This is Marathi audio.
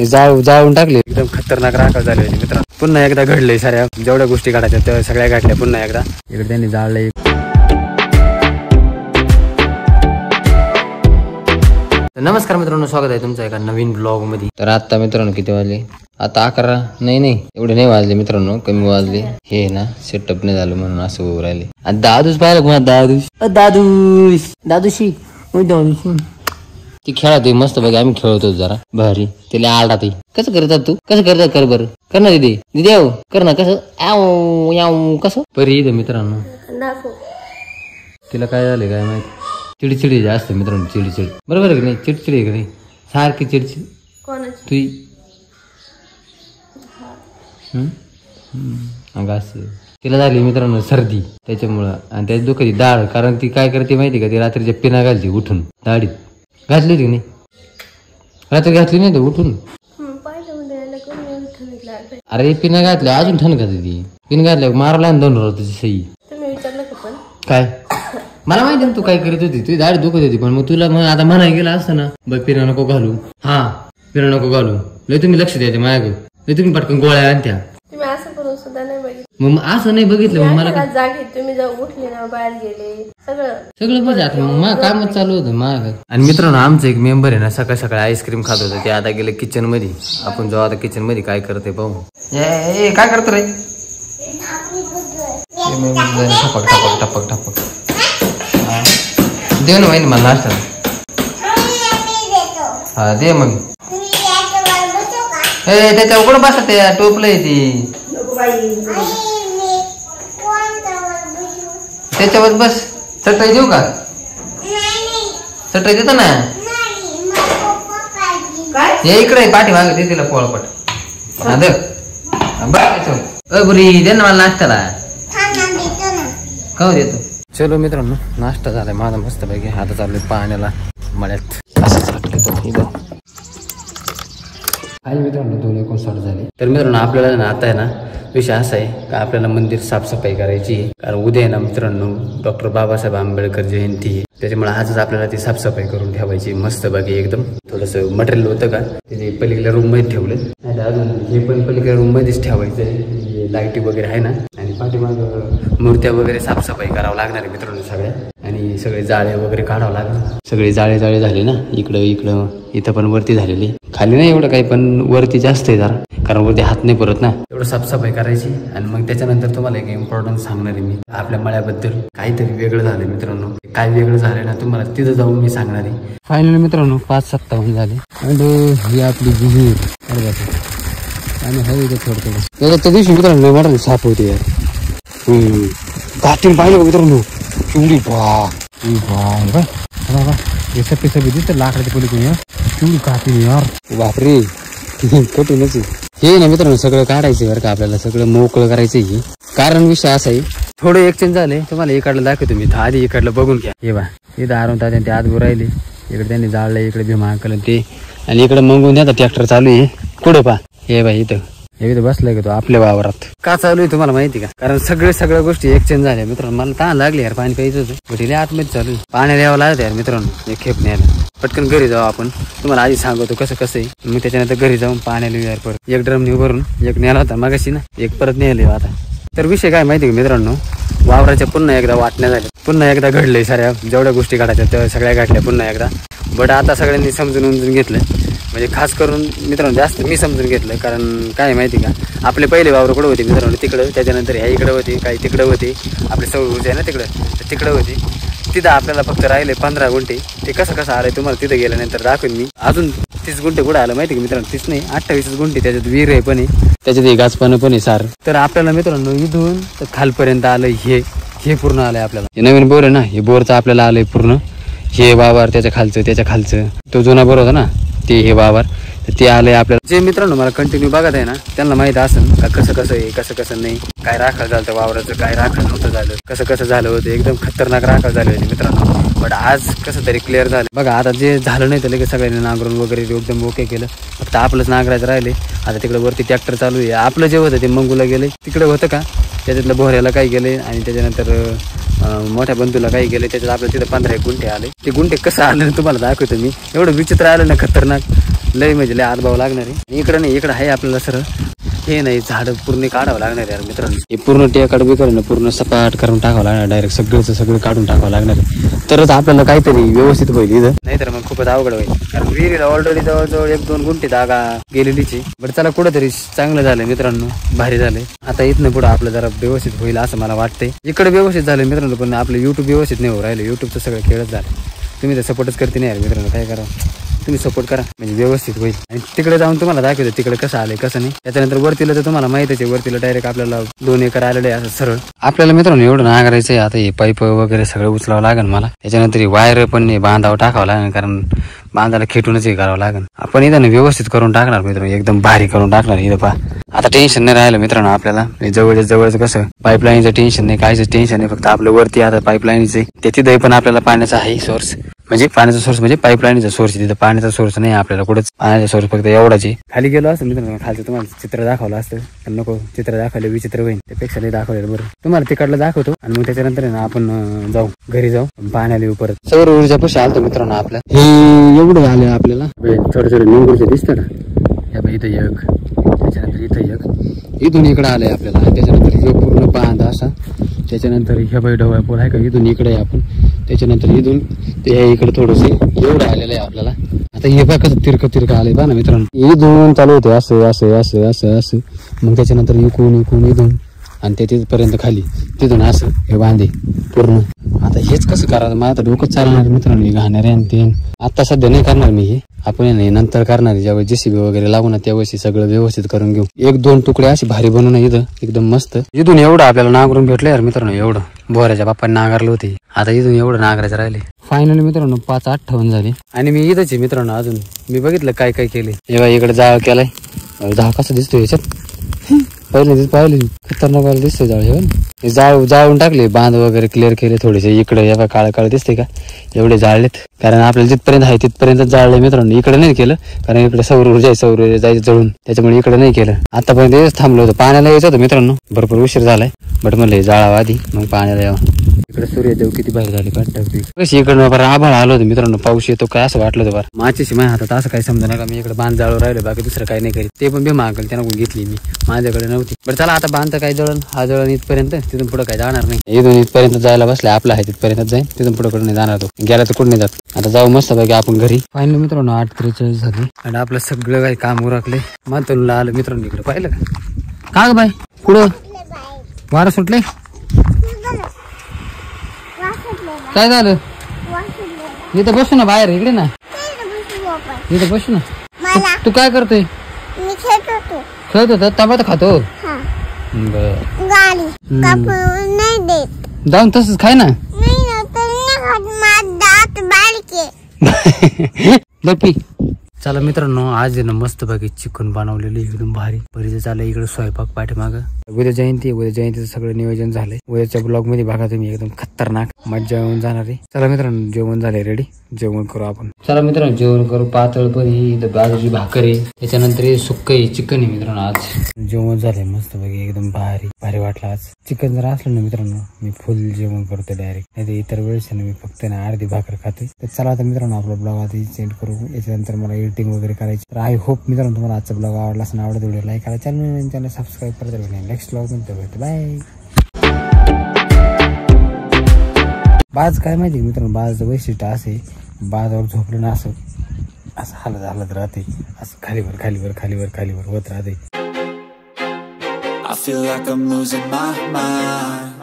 जाळून टाकले, एकदम खतरनाक राखा झाले मित्रांनो. पुन्हा एकदा घडले साऱ्या जेवढ्या गोष्टी घडायच्या त्या सगळ्या घडल्या पुन्हा एकदा. इकडे त्यांनी जाळले. नमस्कार मित्रांनो, स्वागत आहे तुमचं एका नवीन ब्लॉग मध्ये. तर आता मित्रांनो किती वाजले? आता 11 नाही एवढे नाही वाजले मित्रांनो, कमी वाजले. हे ना सेटअप नाही झालं म्हणून असं होऊ राहिले. दादूस पाहिलं का? दादूशी ती खेळत मस्त बघ. आम्ही खेळतो जरा भारी. तिला आलडा ती कसं करतात? तू कसं करतात? कर बरं, कर ना दीदी. दीदी कर ना. कसं याव कसं परी इथं मित्रांनो. तिला काय झालं काय माहिती, चिडचिडी जास्त मित्रांनो. चिडचिड बरोबर आहे की नाही? चिडचिडी का नाही? सारखी चिडचिड. तुई असं तिला झाली मित्रांनो सर्दी त्याच्यामुळं. आणि त्याची दुखती दाढ. कारण ती काय करते माहिती का? ती रात्रीच्या पिना घालते उठून. दाढीत घातली होती की नाही? रात्री घातली नाही तर उठून. अरे पिना घातल्या अजून ठण खाते ती. पिन घातल्या मारायला दोन त्याची सही. काय मला माहिती ना तू काय करीत होती. तुझी दाढी दुखत होती. पण मग तुला मग आता म्हणाय गेला असतं ना, बघ पिना नको घालू. हा पिना नको घालू. लय तुम्ही लक्ष द्यायचे माझ्या. लय तुम्ही पटकन गोळ्या आणत्या. मग असं नाही बघितलं. मग मला तुम्ही उठले ना, बाहेर गेले सगळं बघा. आता मग माझं कामच चालू होतं माझं. आणि मित्रांनो आमचं एक मेंबर आहे ना, सकाळ सकाळी आईस्क्रीम खात होतं. ते आता गेले किचन मध्ये. आपण जाऊ आता किचन मध्ये काय करते पाहू. काय करतो रे? ठपक ठपक ठपक ठपक दे ना माहिती मला नाश्ता. हा दे मग. त्याच्यावर कुठं बसत ते टोपलं आहे ती. त्याच्यावर बस. चटई देऊ का? चटई देतो ना. हे इकडे पाठी मागे दे तिला पोळपट. हा दे बस. बुरी दे ना मला नाश्त्याला. का देतो? चलो मित्रांनो नाश्ता झालाय माझा मस्त पैकी. आता चाललोय पाण्याला मळ्यात. असंच वाटलं आणि मित्रांनो 2:59 झाले. तर मित्रांनो आपल्याला ना आता आहे ना विषय असा आहे का आपल्याला मंदिर साफसफाई करायची आहे. कारण उद्या आहे ना मित्रांनो डॉक्टर बाबासाहेब आंबेडकर जयंती आहे. त्याच्यामुळे आजच आपल्याला ती साफसफाई करून ठेवायची मस्त बाकी. एकदम थोडंसं मटेरियल होतं का ते पलीकडल्या रूम मध्ये ठेवलं. नाही अजून हे पण पलीकडल्या रूम मध्येच ठेवायचं आहे. लाईटी वगैरे आहे ना. आणि पाठीमाग मूर्त्या वगैरे साफसफाई करावं लागणार आहे मित्रांनो सगळ्या. आणि सगळे जाळे वगैरे काढावं लागणार. सगळे जाळे झाले ना. इकडं इथं पण वरती झालेली. खाली नाही एवढं काही, पण वरती जास्त आहे जरा. कारण वरती हात नाही परत ना. एवढं साफसफाई करायची. आणि मग त्याच्यानंतर तुम्हाला एक इम्पॉर्टंट सांगणार आहे मी आपल्या मळ्याबद्दल. काहीतरी वेगळं झालं मित्रांनो. काय वेगळं झालंय ना तुम्हाला तिथं जाऊन मी सांगणार आहे. फायनली मित्रांनो 5:57 झाले. आणि ही आपली विहीर आणि हवी थोडं त्या दिवशी मित्रांनो मॅडम साफ होते यार. गाठीन पाहिजे मित्रांनो. चिवडी सफी दिसत लाकडाच्या पलीकडे. चिवडी काठी यार. बापरे कठीणच. हे ना मित्रांनो सगळं काढायचं बरं का आपल्याला. सगळं मोकळं करायचं. कारण विषय असा आहे थोडे एक्सचेंज झाले. तुम्हाला इकडलं दाखवतो मी. आधी इकडलं बघून घ्या. हे बा इथं आरून तात्या ते आत राहिले. इकडे त्यांनी जाळलं. इकडे भीमा अंकल ते. आणि इकडे मंगून द्या ट्रॅक्टर चालू आहे. पुढे पा हे बा इथं बसलाय का तो आपल्या वावरात. का चालू आहे तुम्हाला माहिती का? कारण सगळ्या गोष्टी एक्सचेंज झाल्या मित्रांनो. मला ताण लागली यार. पाणी प्यायचं होतं. आतमध्ये चालू आहे. पाण्याला यावं लागतं यार मित्रांनो. एक खेप न्यायला. पटकन घरी जाऊ आपण. तुम्हाला आधी सांगतो कसं आहे. मग त्याच्यानंतर घरी जाऊन पाण्याला यार परत. एक ड्रम नेऊ भरून. एक न्यायला होता मागाशी ना. एक परत न्यायला आता. तर विषय काय माहिती का मित्रांनो, वावराच्या पुन्हा एकदा वाटण्या झाल्या. पुन्हा एकदा घडलंय साऱ्या जेवढ्या गोष्टी घडायच्या त्या सगळ्या घडल्या पुन्हा एकदा. बट आता सगळ्यांनी समजून घेतलं. म्हणजे खास करून मित्रांनो जास्त मी समजून घेतलं. कारण काय माहिती का आपले पहिले वावर कुठं होते मित्रांनो तिकडं. त्याच्यानंतर ह्या इकडं होते. काही तिकडं होते. आपले सौर ऊर्जा आहे ना तिकडं होती. तिथं आपल्याला फक्त राहिले 15 गुंठे. ते कसं आलंय तुम्हाला तिथं गेल्यानंतर दाखवेन मी. अजून 30 गुंठे कुठं आलं माहिती का मित्रांनो? 30 नाही 28 गुंठे. त्याच्यात विहीर आहे पण आहे. त्याच्यात हे गाछपानं पण आहे सार. तर आपल्याला मित्रांनो इथून तर खालपर्यंत आलंय. हे पूर्ण आलंय आपल्याला. हे नवीन बोर आहे ना. हे बोरचं आपल्याला आलंय पूर्ण. हे वावर त्याच्या खालचं तो जुना बोर होता ना ते हे वावर. तर ते आलंय आपल्याला. जे मित्रांनो मला कंटिन्यू बघत आहे ना त्यांना माहित असेल का कसं आहे कसं नाही. काय राखा झालं वावराचं, काय राखा नव्हतं झालं, कसं झालं होतं. एकदम खतरनाक राखा झाले होते मित्रांनो. बट आज कसं तरी क्लिअर झालं बघा. आता जे झालं नाही तर लगेच सगळ्यांनी नांगरून वगैरे एकदम ओके केलं. फक्त आपलंच नांगरायचं राहिले. आता तिकडे वरती ट्रॅक्टर चालू आहे. आपलं जे होतं ते मंगूला गेले. तिकडे होतं का त्याच्यातलं बोहऱ्याला काही गेले. आणि त्याच्यानंतर मोठ्या बंधूला काही गेले. त्याच्यात आपलं तिथं 15 गुंठे आले. ते गुंठे कसं आलं तुम्हाला दाखवतो मी. एवढं विचित्र आलं ना खतरनाक. लय म्हणजे लय हातभाव लागणार आहे. इकडं नाही, इकडं आहे आपल्याला सरळ. हे नाही झाड पूर्ण काढावं लागणार यार मित्रांनो. हे पूर्ण टेकाड बिकडं पूर्ण सपाट करून टाकावं लागणार. डायरेक्ट सगळं काढून टाकावं लागणार तरच आपल्याला काहीतरी व्यवस्थित होईल इथं. नाहीतर मग खूपच अवघड होईल. कारण विहिरीला ऑलरेडी जवळजवळ 1-2 गुंठे जागा गेलेलीची. बट चला कुठेतरी चांगलं झालं मित्रांनो, भारी झालंय. आता इथनं पुढं आपलं जरा व्यवस्थित होईल असं मला वाटतंय. इकडे व्यवस्थित झालं मित्रांनो, पण आपलं युट्यूब व्यवस्थित नाही हो राहिलं. युट्यूबचं सगळं खेळच झालं. तुम्ही तर सपोर्टच करते नाही यार मित्रांनो, काय करा तुम्ही सपोर्ट करा म्हणजे व्यवस्थित होईल. आणि तिकडे जाऊन तुम्हाला दाखवतो तिकडे कसं आलंय कसं नाही. त्याच्यानंतर वरतीला तर तुम्हाला माहितच आहे, वरतीला डायरेक्ट आपल्याला 2 एकर आलेलं आहे असं सरळ. आपल्याला मित्रांनो एवढं नांगरायचं आहे. आता हे पाईप वगैरे सगळं उचलावं लागेल मला. त्याच्यानंतर वायर पण बांधावं टाकावं लागेल, कारण बांधायला खेटूनच हे करावं लागेल. आपण इथं व्यवस्थित करून टाकणार मित्रांनो, एकदम भारी करून टाकणार इथं पहा. आता टेन्शन नाही राहिलं मित्रांनो आपल्याला. जवळच कसं पाईपलाईनचं टेन्शन नाही, काहीच टेन्शन नाही. फक्त आपलं वरती आता पाईपलाईनचे ते तिथं पण आपल्याला पाण्याचा आहे सोर्स. म्हणजे पाण्याचा सोर्स म्हणजे पाईपलाईनचा सोर्स. तिथं पाण्याचा सोर्स नाही आपल्याला कुठंच. पाण्याचा सोर्स फक्त एवढाच आहे. खाली गेलो असतं मित्रांनो, खालचं तुम्हाला चित्र दाखवलं असतं, पण नको चित्र दाखवले विचित्र होईल. त्यापेक्षा नाही दाखवलेलं बरं. तुम्हाला तिकडलं दाखवतो आणि मग त्याच्यानंतर ना आपण जाऊ घरी जाऊ पाण्याला येऊ परत. सौर ऊर्जा पशी आलतो मित्रांनो आपल्या. हे एवढं आले आपल्याला. छोटे निंगूरचे दिसतं ना, इथं एक, त्याच्यानंतर इथं एक, इथून इकडं आलंय आपल्याला. त्याच्यानंतर हे पूर्ण बांध असा. त्याच्यानंतर ह्या बाई ढवळा पोल आहे का, इथून इकडे आहे आपण. त्याच्यानंतर इथून ते इकडे थोडंसं एवढं आलेलं आहे आपल्याला. आता हे बघा कसं तिरकं आलंय बा ना मित्रांनो. इथून चालू होते असं. मग त्याच्यानंतर इकून इथून आणि ते तिथपर्यंत खाली, तिथून असं हे बांधे पूर्ण. आता हेच कसं करायचं मला आता डोकंच चालणार मित्रांनो. हे घालणार आहे आणि ते आता सध्या नाही करणार मी. हे आपण नंतर करणार. ज्यावेळेस JCB वगैरे लागू ना त्यावेळेस सगळं व्यवस्थित करून घेऊ. 1-2 तुकडे अशी भारी बनवून इथं एकदम मस्त. इथून एवढं आपल्याला नांगरून भेटलं यार मित्रांनो. एवढं बोराच्या बाप्पाने नांगरलं होते. आता इथून एवढं नांगरायचं राहिले. फायनली मित्रांनो 5:58 झाले आणि मी इथंच आहे मित्रांनो. अजून मी बघितलं काय केले. एव्हा इकडे जाळ केलाय. जाळ कसं दिसतोय याच्यात पाहिले खतरनाक दिसतोय जाळ. जाळून टाकले, बांध वगैरे क्लिअर केले थोडेसे. इकडे एवढा काळ दिसते का, एवढे जाळलेत. कारण आपल्याला जिथपर्यंत आहे तिथपर्यंत जाळले मित्रांनो. इकडे नाही केलं कारण इकडे सौर ऊर्जा जायचं जळून, त्याच्यामुळे इकडे नाही केलं. आतापर्यंत थांबलो होतं. पाण्याला यायचं होतं मित्रांनो, भरपूर उशीर झालाय. बट म्हणलं जाळावं आधी मग पाण्याला यावं. इकडे सूर्यदेव किती बाहेर झाले कशी. इकडनं बरं आभाळ आलो होतं मित्रांनो, पाऊस येतो काय असं वाटलं होतं. बरं माझ्याशी माझ्या हातात असं काही समजा नका. मी इकडे बांध जाळू राहिलो, बाकी दुसरं काही नाही करीत. ते पण बी मागल त्यांना घेतली मी, माझ्याकडे नव्हती. बरं चला आता बांधतं काय जळण, हा जळण इथपर्यंत, तिथून पुढे काय जाणार नाही. इथून इथपर्यंत जायला बसलाय आपला आहे तिथपर्यंत जाईल, तिथून पुढे कडे नाही जाणार. तो गेला तर कुठे नाही जात. आता जाऊ मस्त पैकी आपण घरी. फायनली मित्रांनो 8:43 झाली आणि आपलं सगळं काही काम उरकले. मातूला आलं मित्रांनो. इकडे पाहिलं का ग बाय, पुढं वारं सुटले. काय झालं, इथं बसू ना बाहेर. इकडे ना, इथं बसू ना. तू काय करतोय. खेळत होता टमाटर खातो. जाऊन तसंच खाय ना. बर्फी. चला मित्रांनो आज आहे ना मस्त बाकी चिकन बनवलेली एकदम भारी. बरीच चाललं इकडे स्वयंपाक पाठीमाग. उद्या जयंतीचं सगळं नियोजन झालंय. उद्याच्या ब्लॉग मध्ये बघा तुम्ही, एकदम खतरनाक मज्जा येऊन जाणार आहे. चला मित्रांनो जेवण झालंय रेडी, जेवण करू आपण. चला मित्रांनो जेवण करू. पातळ परी बाजूची भाकर आहे, त्याच्यानंतर सुक्क आहे, चिकन आहे मित्रांनो. आज जेवण झालंय मस्त बाकी एकदम भारी वाटलं. आज चिकन जर असलं ना मित्रांनो मी फुल जेवण करतो डायरेक्ट. नाही इतर वेळेस ना मी फक्त ना अर्धी भाकर खाते. तर चला आता मित्रांनो आपला ब्लॉग आधी सेंड करू. याच्यानंतर मला एडिटिंग वगैरे करायची. तर आय होप मित्रांनो तुम्हाला आजचा ब्लॉग आवडला असं. आवडत व्हिडिओ लाईक करा, चॅनल सबस्क्राईब करता. नेक्स्ट ब्लॉग मध्ये भेटू. बाय. बाज काय माहिती मित्रांनो, बाजचं वैशिष्ट्य असे बाजावर झोपलं ना असं हालत राहते. असं खालीवर होत राहते. I feel like I'm losing my mind.